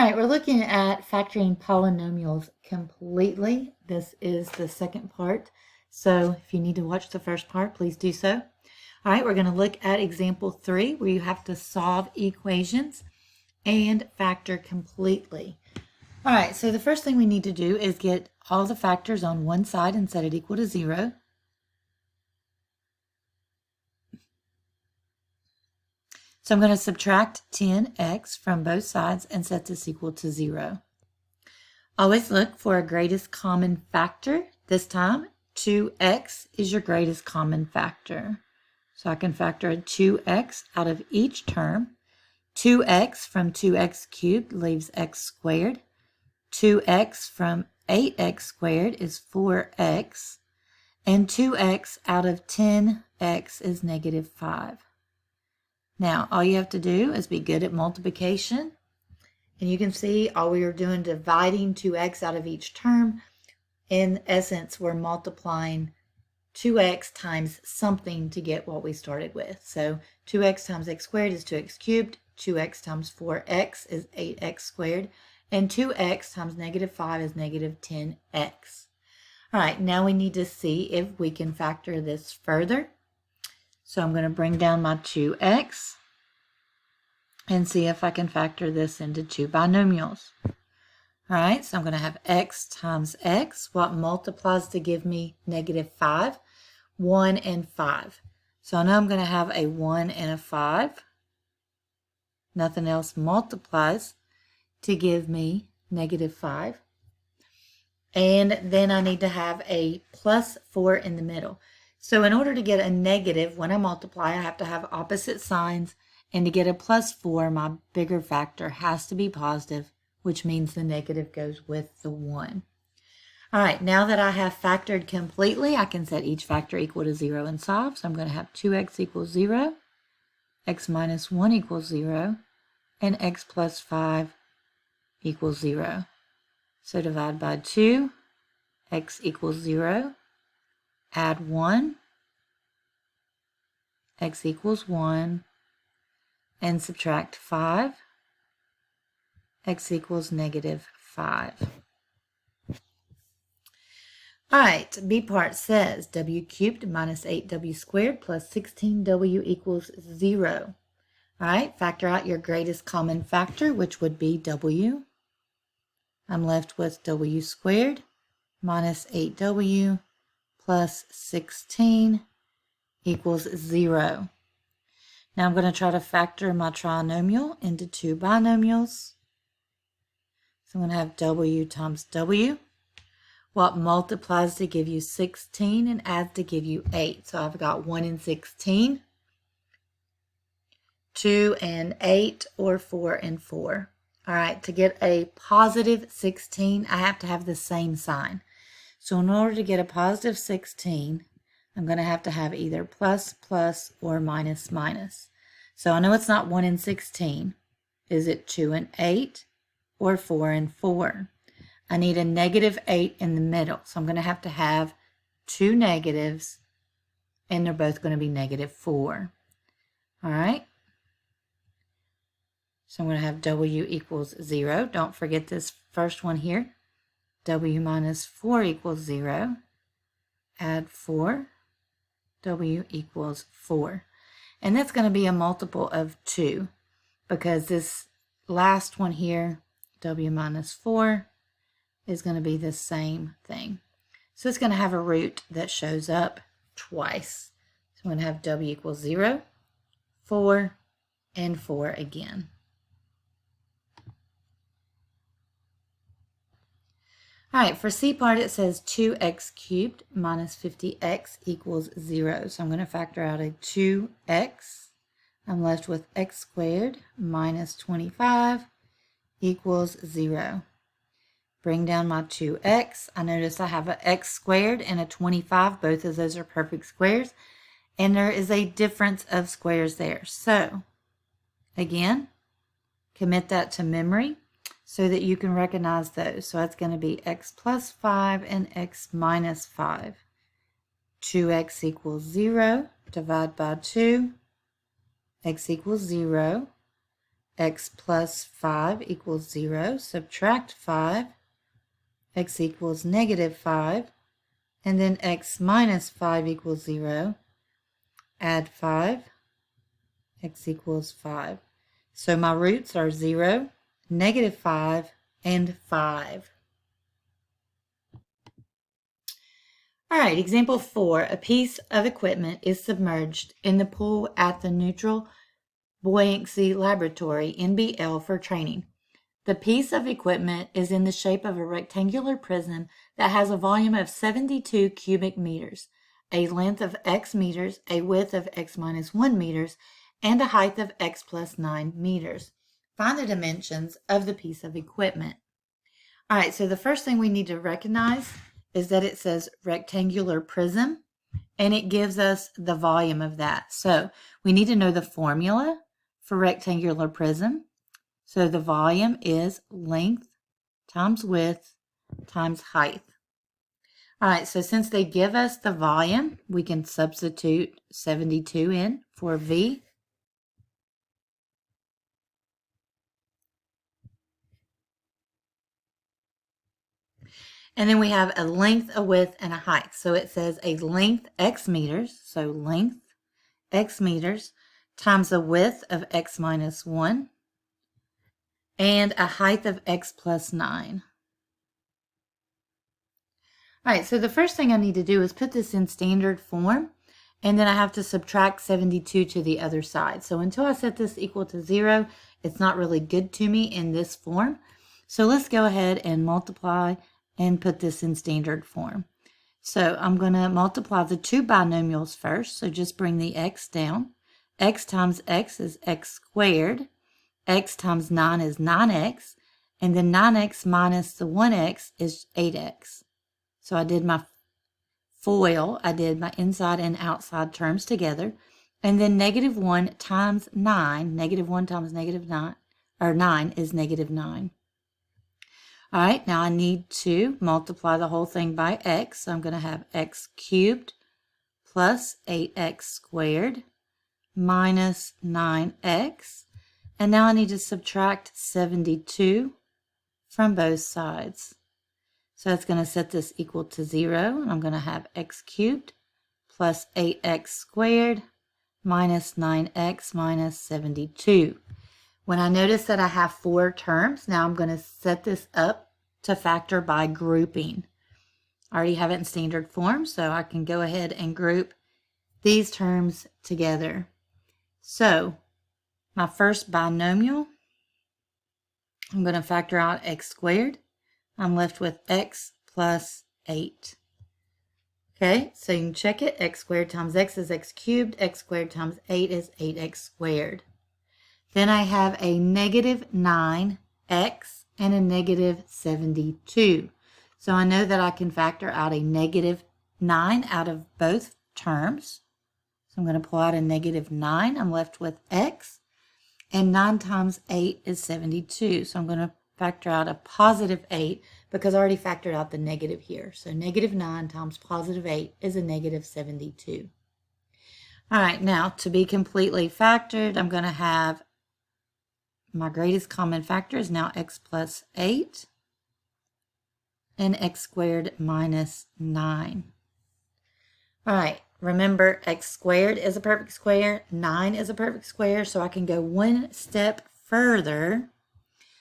All right, we're looking at factoring polynomials completely. This is the second part. So if you need to watch the first part, please do so. All right, we're going to look at example 3 where you have to solve equations and factor completely. All right, so the first thing we need to do is get all the factors on one side and set it equal to 0. So I'm going to subtract 10x from both sides and set this equal to 0. Always look for a greatest common factor. This time, 2x is your greatest common factor. So I can factor a 2x out of each term. 2x from 2x cubed leaves x squared. 2x from 8x squared is 4x. And 2x out of 10x is negative 5. Now, all you have to do is be good at multiplication. And you can see all we are doing dividing 2x out of each term. In essence, we're multiplying 2x times something to get what we started with. So 2x times x squared is 2x cubed. 2x times 4x is 8x squared. And 2x times negative 5 is negative 10x. All right, now we need to see if we can factor this further. So I'm going to bring down my 2x and see if I can factor this into two binomials. All right, so I'm going to have x times x, what multiplies to give me negative 5, 1 and 5. So I know I'm going to have a 1 and a 5. Nothing else multiplies to give me negative 5. And then I need to have a plus 4 in the middle. So in order to get a negative, when I multiply, I have to have opposite signs. And to get a plus 4, my bigger factor has to be positive, which means the negative goes with the 1. All right, now that I have factored completely, I can set each factor equal to 0 and solve. So I'm going to have 2x equals 0, x minus 1 equals 0, and x plus 5 equals 0. So divide by 2, x equals 0, add 1, x equals 1, and subtract 5, x equals negative 5. All right, B part says w cubed minus 8w squared plus 16w equals 0. All right, factor out your greatest common factor, which would be w. I'm left with w squared minus 8w plus 16 equals 0. Now I'm going to try to factor my trinomial into two binomials. So I'm going to have w times w. What multiplies to give you 16 and adds to give you 8. So I've got 1 and 16, 2 and 8, or 4 and 4. All right, to get a positive 16, I have to have the same sign. So in order to get a positive 16, I'm going to have either plus, plus, or minus, minus. So I know it's not 1 and 16. Is it 2 and 8 or 4 and 4? I need a negative 8 in the middle. So I'm going to have two negatives, and they're both going to be negative 4. All right. So I'm going to have w equals 0. Don't forget this first one here. W minus 4 equals 0. Add 4. W equals 4. And that's going to be a multiple of 2 because this last one here, w minus 4, is going to be the same thing. So it's going to have a root that shows up twice. So I'm going to have w equals 0, 4, and 4 again. All right, for C part, it says 2x cubed minus 50x equals 0. So I'm going to factor out a 2x. I'm left with x squared minus 25 equals 0. Bring down my 2x. I notice I have an x squared and a 25. Both of those are perfect squares. And there is a difference of squares there. So, again, commit that to memory so that you can recognize those. So that's going to be x plus 5 and x minus 5. 2x equals 0. Divide by 2. X equals 0. x plus 5 equals 0. Subtract 5, x equals negative 5. And then x minus 5 equals 0. Add 5, x equals 5. So my roots are 0, negative 5, and 5. All right, example 4. A piece of equipment is submerged in the pool at the Neutral Buoyancy Laboratory, NBL, for training. The piece of equipment is in the shape of a rectangular prism that has a volume of 72 cubic meters, a length of x meters, a width of x minus 1 meters, and a height of x plus 9 meters. Find the dimensions of the piece of equipment. All right, so the first thing we need to recognize is that it says rectangular prism, and it gives us the volume of that. So we need to know the formula for rectangular prism. So the volume is length times width times height. All right, so since they give us the volume, we can substitute 72 in for V. And then we have a length, a width, and a height. So it says a length x meters, so length x meters times a width of x minus 1 and a height of x plus 9. All right, so the first thing I need to do is put this in standard form, and then I have to subtract 72 to the other side. So until I set this equal to 0, it's not really good to me in this form. So let's go ahead and multiply and put this in standard form. So I'm going to multiply the two binomials first, so just bring the x down. X times x is x squared. X times 9 is 9x, and then 9x minus the 1x is 8x. So I did my FOIL, I did my inside and outside terms together, and then negative 1 times 9, negative 1 times negative 9, or 9 is negative 9. All right, now I need to multiply the whole thing by x, so I'm going to have x cubed plus 8x squared minus 9x. And now I need to subtract 72 from both sides. So it's going to set this equal to 0. And I'm going to have x cubed plus 8x squared minus 9x minus 72. When I notice that I have 4 terms, now I'm going to set this up to factor by grouping. I already have it in standard form, so I can go ahead and group these terms together. So my first binomial, I'm going to factor out x squared. I'm left with x plus 8. Okay, so you can check it. X squared times x is x cubed. X squared times 8 is 8x squared. Then I have a negative 9x and a negative 72. So I know that I can factor out a negative 9 out of both terms. So I'm going to pull out a negative 9. I'm left with x. And 9 times 8 is 72. So I'm going to factor out a positive 8 because I already factored out the negative here. So negative 9 times positive 8 is a negative 72. All right, now to be completely factored, I'm going to have my greatest common factor is now x plus 8 and x squared minus 9. All right. Remember, x squared is a perfect square, 9 is a perfect square, so I can go one step further.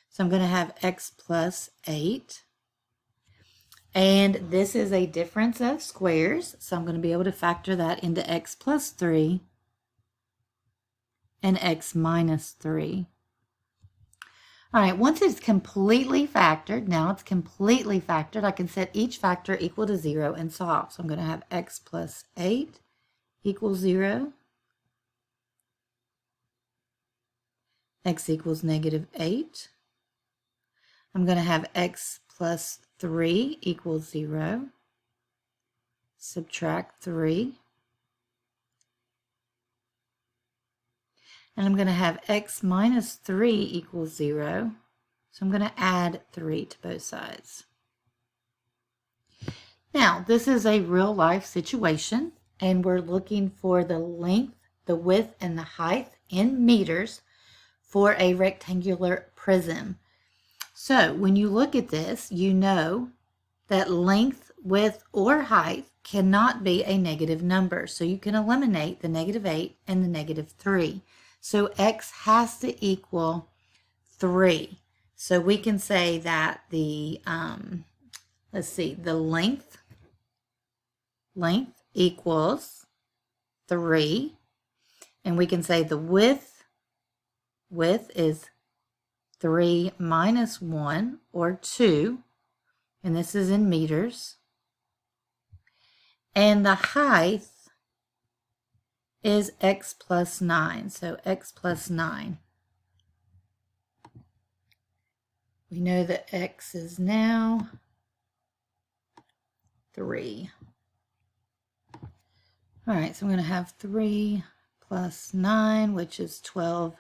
So I'm going to have x plus 8. And this is a difference of squares, so I'm going to be able to factor that into x plus 3 and x minus 3. All right, once it's completely factored, now it's completely factored, I can set each factor equal to 0 and solve. So I'm going to have x plus 8 equals 0. X equals negative 8. I'm going to have x plus 3 equals 0. Subtract 3. And I'm going to have x minus 3 equals 0. So I'm going to add 3 to both sides. Now, this is a real life situation, and we're looking for the length, the width, and the height in meters for a rectangular prism. So when you look at this, you know that length, width, or height cannot be a negative number. So you can eliminate the -8 and the -3. So x has to equal 3. So we can say that the, let's see, the length equals 3. And we can say the width is 3 minus 1, or 2. And this is in meters. And the height is x plus 9. So x plus 9. We know that x is now 3. All right, so I'm going to have 3 plus 9, which is 12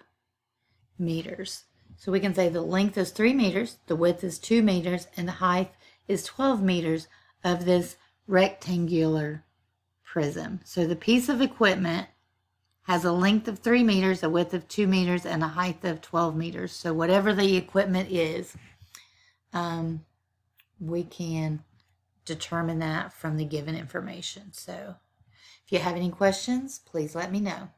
meters. So we can say the length is 3 meters, the width is 2 meters, and the height is 12 meters of this rectangular prism. So the piece of equipment has a length of 3 meters, a width of 2 meters, and a height of 12 meters. So whatever the equipment is, we can determine that from the given information. So if you have any questions, please let me know.